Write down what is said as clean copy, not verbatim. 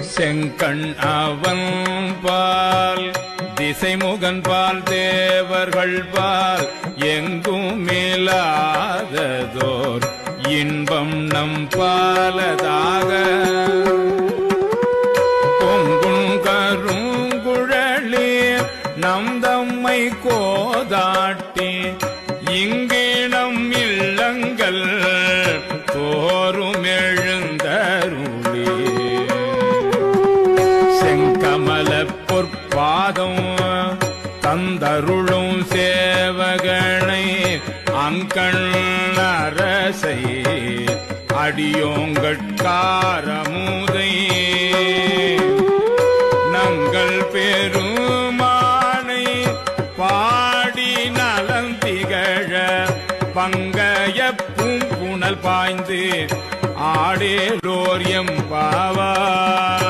செங்கண் அவன் பால் திசைமுகன் பால் தேவர்கள் பால் எங்கும் மேலாததோர் இன்பம் நம் பாலதாக பொங்குண் கருங்குழலி நம் தம்மை கோதாட்டி இங்கே நம் இல்லங்கள் தோறும் எழுந்தருளே செங்கமல பொற்பாதம் தந்தருளும் சேவகனை அங்கண் அரசை அடியோங்கட்காரமுதை நங்கள் பெருமானை பாடி நலந்திகழ பங்கய பூம்புணல் பாய்ந்து ஆடேலோர் எம்பாவாய்.